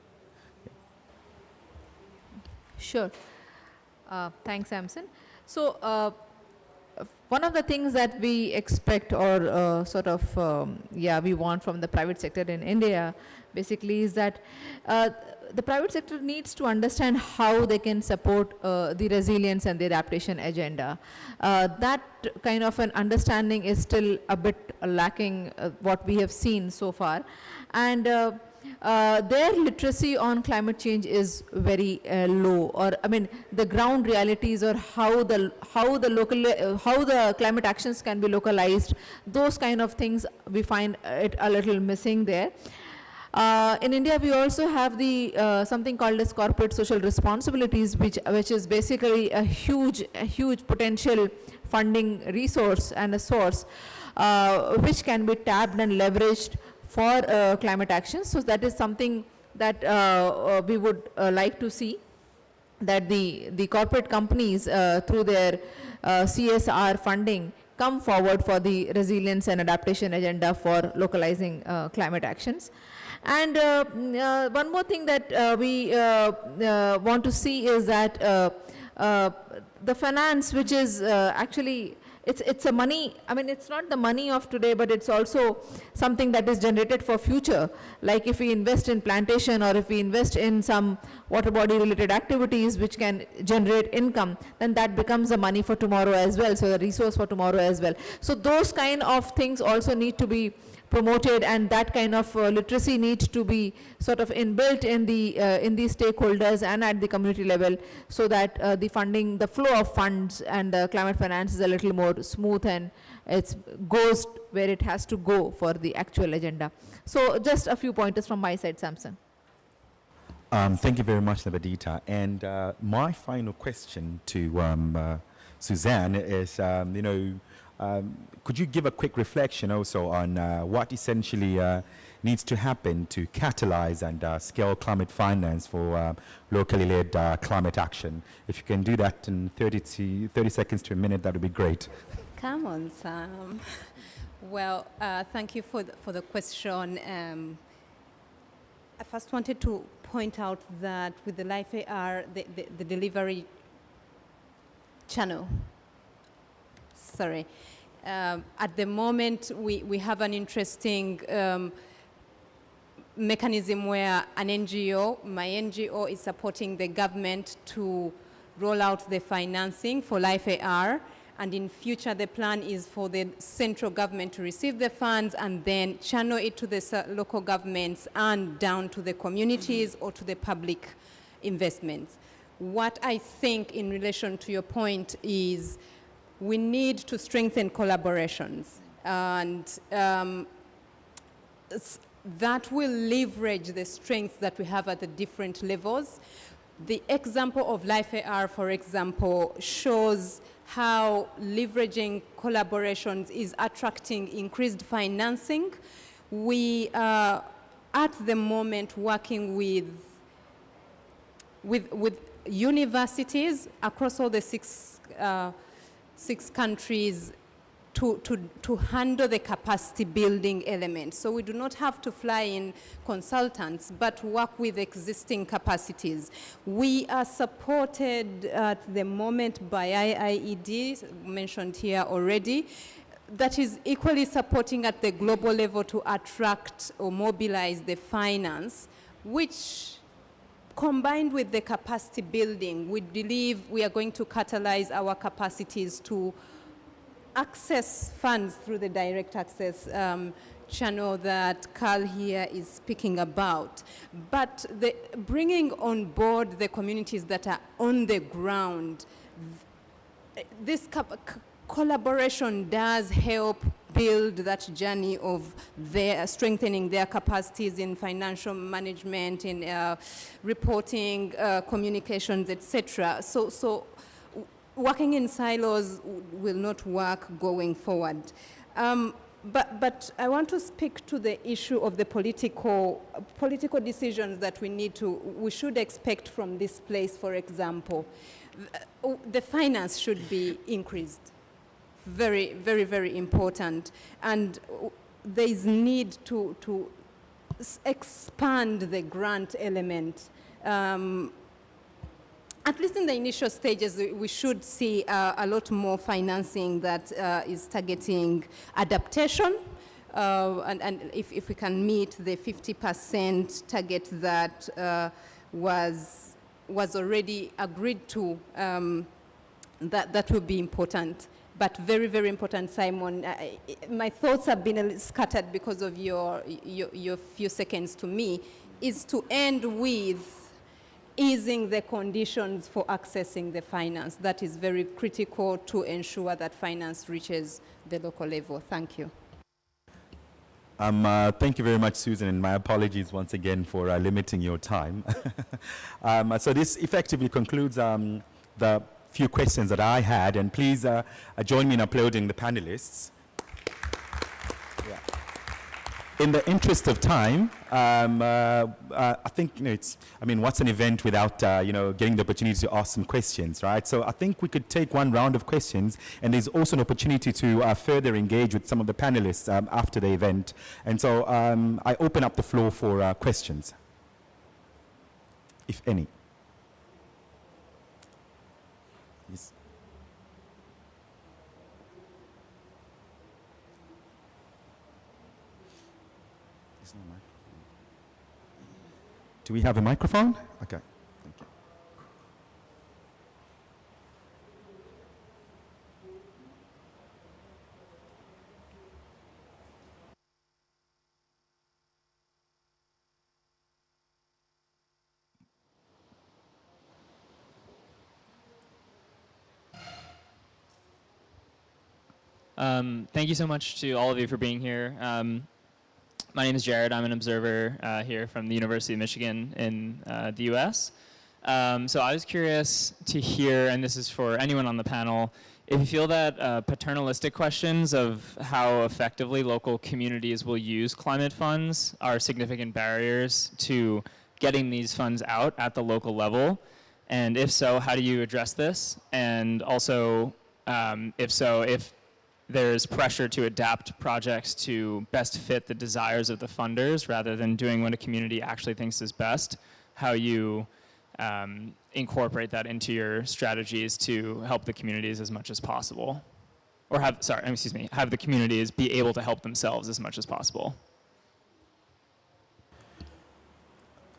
Sure. Thanks, Samson. So, one of the things that we expect or we want from the private sector in India basically is that the private sector needs to understand how they can support the resilience and the adaptation agenda. That kind of an understanding is still a bit lacking, what we have seen so far. And their literacy on climate change is very low, or I mean the ground realities, or how the climate actions can be localized, those kind of things we find it a little missing there. In India, we also have the something called as corporate social responsibilities, which is basically a huge potential funding resource and a source which can be tapped and leveraged for climate action. So that is something that we would like to see, that the corporate companies through their CSR funding come forward for the resilience and adaptation agenda for localizing climate actions. And one more thing that we want to see is that the finance, which is actually it's a money, I mean, it's not the money of today, but it's also something that is generated for future. Like if we invest in plantation, or if we invest in some water body related activities which can generate income, then that becomes the money for tomorrow as well, so the resource for tomorrow as well. So those kind of things also need to be promoted, and that kind of literacy needs to be sort of inbuilt in the stakeholders and at the community level, so that the funding, the flow of funds and climate finance is a little more smooth, and it goes where it has to go for the actual agenda. So just a few pointers from my side, Samson. Thank you very much, Navadita. And my final question to Suzanne is, could you give a quick reflection also on what essentially needs to happen to catalyze and scale climate finance for locally led climate action? If you can do that in 30 seconds to a minute, that would be great. Come on, Sam. Well, thank you for the question. I first wanted to point out that with the Life AR, the delivery channel, at the moment, we have an interesting mechanism where an NGO, my NGO, is supporting the government to roll out the financing for Life AR. And in future, the plan is for the central government to receive the funds and then channel it to the local governments and down to the communities or to the public investments. What I think in relation to your point is we need to strengthen collaborations, and that will leverage the strengths that we have at the different levels. The example of Life AR, for example, shows how leveraging collaborations is attracting increased financing. We are at the moment working with universities across all the six countries to handle the capacity building element. So we do not have to fly in consultants, but work with existing capacities. We are supported at the moment by IIED, mentioned here already, that is equally supporting at the global level to attract or mobilize the finance, which combined with the capacity building, we believe we are going to catalyze our capacities to access funds through the direct access channel that Carl here is speaking about. But bringing on board the communities that are on the ground, this collaboration does help build that journey of their strengthening their capacities in financial management, in reporting, communications, etc. So working in silos will not work going forward. But I want to speak to the issue of the political decisions that we should expect from this place. For example, the finance should be increased. Very, very, very important. And there is need to expand the grant element. At least in the initial stages, we should see a lot more financing that is targeting adaptation. And if we can meet the 50% target that was already agreed to, that will be important. But very, very important, Simon. My thoughts have been a little scattered because of your few seconds to me, is to end with easing the conditions for accessing the finance. That is very critical to ensure that finance reaches the local level. Thank you. Thank you very much, Susan, and my apologies once again for limiting your time. So this effectively concludes the few questions that I had, and please join me in applauding the panelists. Yeah. In the interest of time, I think, what's an event without, getting the opportunity to ask some questions, right? So I think we could take one round of questions, and there's also an opportunity to further engage with some of the panelists after the event. And so I open up the floor for questions, if any. Yes. Do we have a microphone? Okay. Thank you. Thank you so much to all of you for being here. My name is Jared. I'm an observer here from the University of Michigan in the US. So I was curious to hear, and this is for anyone on the panel, if you feel that paternalistic questions of how effectively local communities will use climate funds are significant barriers to getting these funds out at the local level. And if so, how do you address this? And also, if so, if there's pressure to adapt projects to best fit the desires of the funders rather than doing what a community actually thinks is best, how you incorporate that into your strategies to help the communities as much as possible. Or have the communities be able to help themselves as much as possible.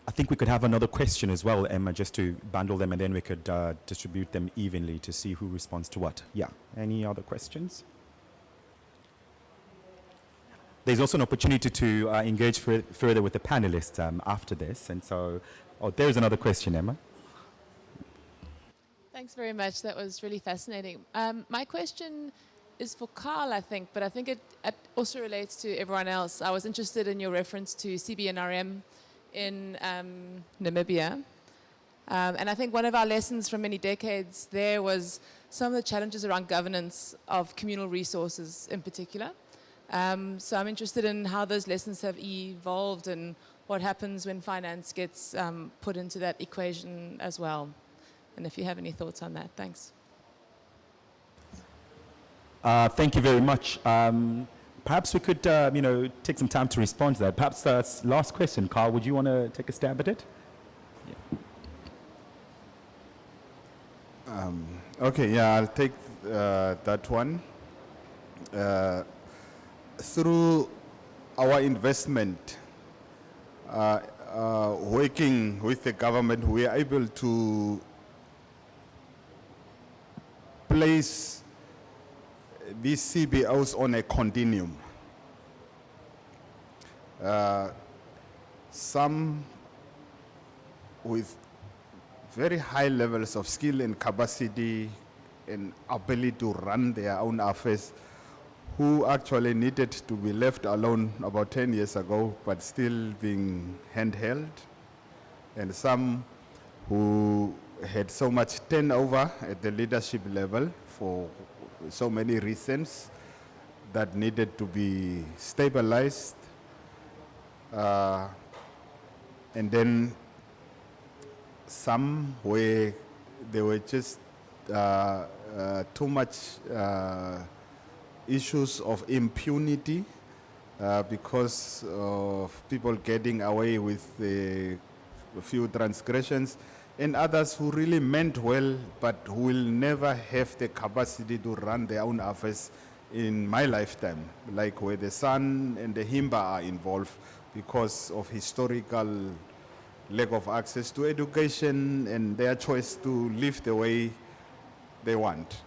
I think we could have another question as well, Emma, just to bundle them, and then we could distribute them evenly to see who responds to what. Yeah, any other questions? There's also an opportunity to engage further with the panelists after this. And so, there's another question, Emma. Thanks very much. That was really fascinating. My question is for Carl, I think, but I think it also relates to everyone else. I was interested in your reference to CBNRM in Namibia. And I think one of our lessons from many decades there was some of the challenges around governance of communal resources in particular. So I'm interested in how those lessons have evolved and what happens when finance gets put into that equation as well. And if you have any thoughts on that, thanks. Thank you very much. Perhaps we could, take some time to respond to that. Perhaps that's last question. Carl, would you want to take a stab at it? Yeah. Okay, yeah, I'll take that one. Through our investment, working with the government, we are able to place these CBOs on a continuum. Some with very high levels of skill and capacity and ability to run their own affairs, who actually needed to be left alone about 10 years ago, but still being handheld. And some who had so much turnover at the leadership level for so many reasons that needed to be stabilized. And then some where there were just too much issues of impunity because of people getting away with a few transgressions, and others who really meant well but who will never have the capacity to run their own affairs in my lifetime, like where the San and the Himba are involved because of historical lack of access to education and their choice to live the way they want.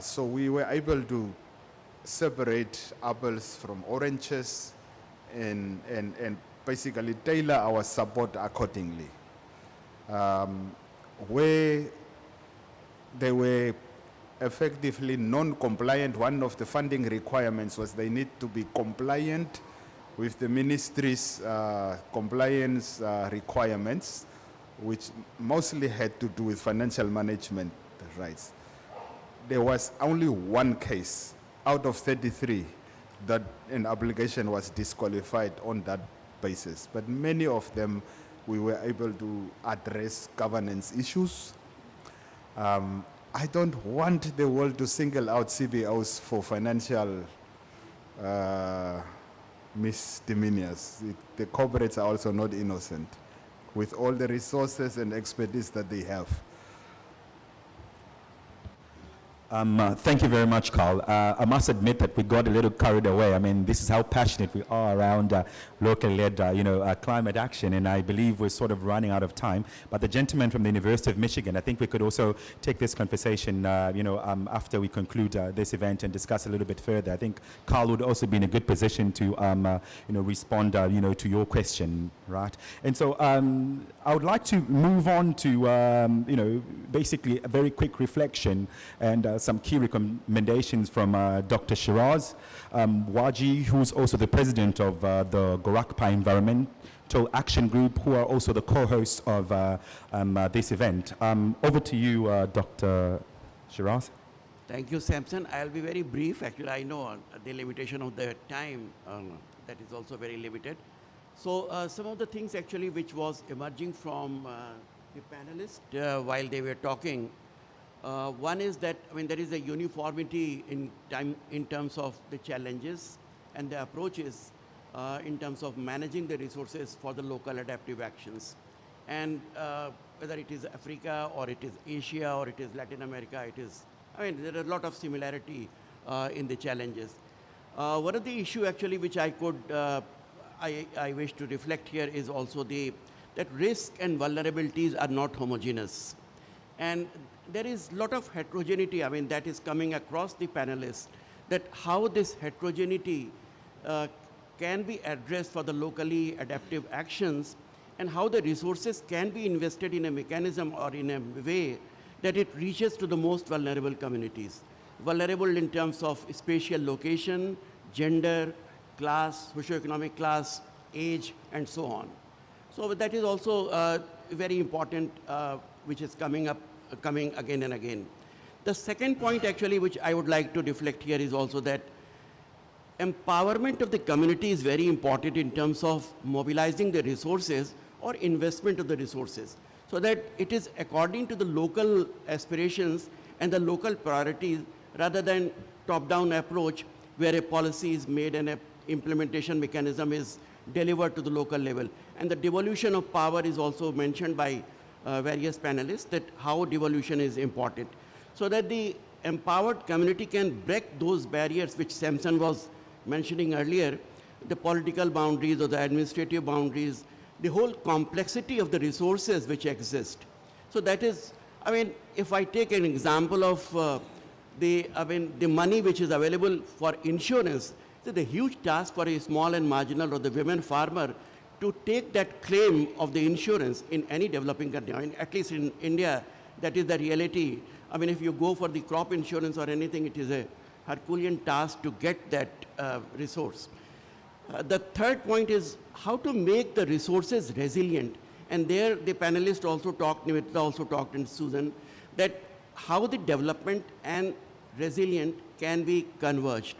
So we were able to separate apples from oranges and basically tailor our support accordingly. Where they were effectively non-compliant, one of the funding requirements was they need to be compliant with the ministry's compliance requirements, which mostly had to do with financial management rights. There was only one case out of 33 that an obligation was disqualified on that basis. But many of them, we were able to address governance issues. I don't want the world to single out CBOs for financial misdemeanors. The corporates are also not innocent with all the resources and expertise that they have. Thank you very much, Carl. I must admit that we got a little carried away. I mean, this is how passionate we are around local-led, climate action, and I believe we're sort of running out of time. But the gentleman from the University of Michigan, I think we could also take this conversation, after we conclude this event and discuss a little bit further. I think Carl would also be in a good position to, respond, to your question, right? And so I would like to move on to, basically a very quick reflection and some key recommendations from Dr. Shiraz Waji, who's also the president of the Gorakpa Environmental Action Group, who are also the co-hosts of this event. Over to you, Dr. Shiraz. Thank you, Samson. I'll be very brief. Actually, I know the limitation of the time that is also very limited. So some of the things actually which was emerging from the panelists while they were talking. One is that, there is a uniformity in terms of the challenges and the approaches in terms of managing the resources for the local adaptive actions. And whether it is Africa or it is Asia or it is Latin America, there are a lot of similarity in the challenges. One of the issue actually which I wish to reflect here is also that risk and vulnerabilities are not homogeneous. And there is a lot of heterogeneity, that is coming across the panelists, that how this heterogeneity can be addressed for the locally adaptive actions and how the resources can be invested in a mechanism or in a way that it reaches to the most vulnerable communities. Vulnerable in terms of spatial location, gender, class, socioeconomic class, age, and so on. So that is also very important, which is coming again and again. The second point actually which I would like to reflect here is also that empowerment of the community is very important in terms of mobilizing the resources or investment of the resources, so that it is according to the local aspirations and the local priorities rather than top-down approach where a policy is made and an implementation mechanism is delivered to the local level. And the devolution of power is also mentioned by various panelists, that how devolution is important, so that the empowered community can break those barriers which Samson was mentioning earlier, the political boundaries or the administrative boundaries, the whole complexity of the resources which exist. So that is, if I take an example of the money which is available for insurance, it's a huge task for a small and marginal or the women farmer to take that claim of the insurance in any developing country. At least in India, that is the reality. If you go for the crop insurance or anything, it is a Herculean task to get that resource. The third point is how to make the resources resilient. And there the panelists also talked, Nimita also talked, and Susan, that how the development and resilient can be converged.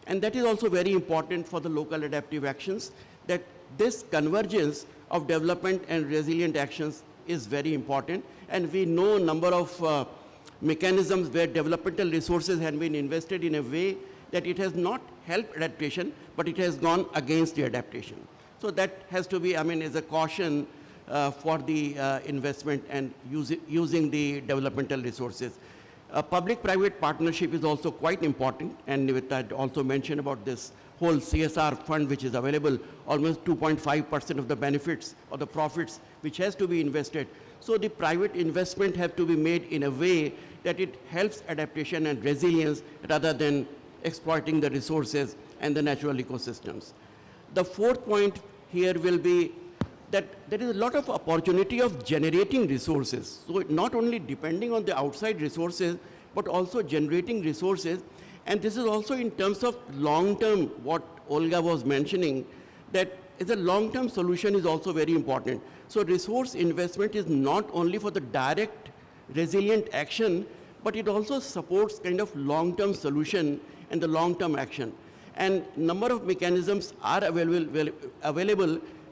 And that is also very important for the local adaptive actions, that this convergence of development and resilient actions is very important. And we know a number of mechanisms where developmental resources have been invested in a way that it has not helped adaptation, but it has gone against the adaptation. So that has to be, is a caution for the investment and using the developmental resources. Public-private partnership is also quite important, and Nimita also mentioned about this whole CSR fund which is available, almost 2.5% of the benefits or the profits which has to be invested. So the private investment have to be made in a way that it helps adaptation and resilience rather than exploiting the resources and the natural ecosystems. The fourth point here will be that there is a lot of opportunity of generating resources. So not only depending on the outside resources, but also generating resources. And this is also in terms of long-term, what Olga was mentioning, that is a long-term solution is also very important. So resource investment is not only for the direct resilient action, but it also supports kind of long-term solution and the long-term action. And number of mechanisms are available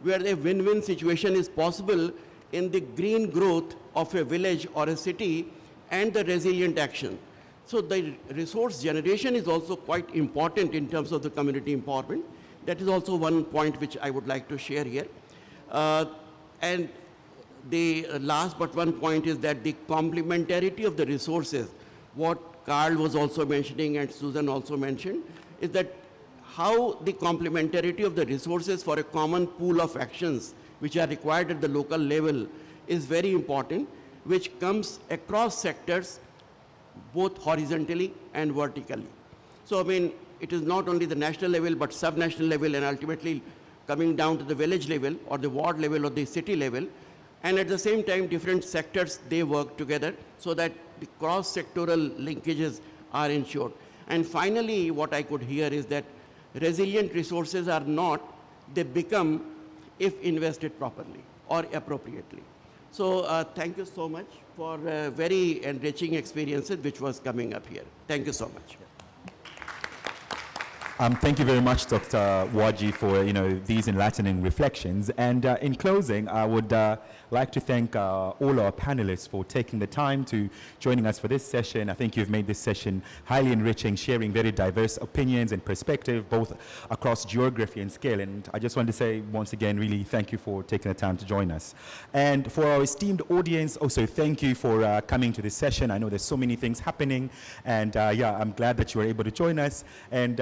where a win-win situation is possible in the green growth of a village or a city and the resilient action. So the resource generation is also quite important in terms of the community empowerment. That is also one point which I would like to share here. And the last but one point is that the complementarity of the resources, what Carl was also mentioning and Susan also mentioned, is that how the complementarity of the resources for a common pool of actions which are required at the local level is very important, which comes across sectors both horizontally and vertically. So, I mean, it is not only the national level, but sub-national level, and ultimately coming down to the village level or the ward level or the city level. And at the same time, different sectors, they work together so that the cross-sectoral linkages are ensured. And finally, what I could hear is that resilient resources are not, they become if invested properly or appropriately. So thank you so much for very enriching experiences which was coming up here. Thank you so much. Thank you very much, Dr. Waji, for these enlightening reflections. And in closing, I would like to thank all our panelists for taking the time to joining us for this session. I think you've made this session highly enriching, sharing very diverse opinions and perspective, both across geography and scale. And I just want to say once again, really thank you for taking the time to join us. And for our esteemed audience, also thank you for coming to this session. I know there's so many things happening, and yeah, I'm glad that you were able to join us. And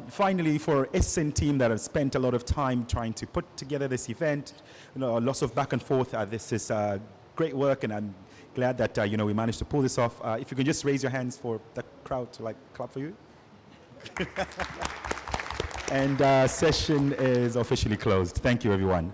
finally, for SN team that have spent a lot of time trying to put together this event, lots of back and forth. This is great work, and I'm glad that we managed to pull this off. If you can just raise your hands for the crowd to clap for you. And session is officially closed. Thank you, everyone.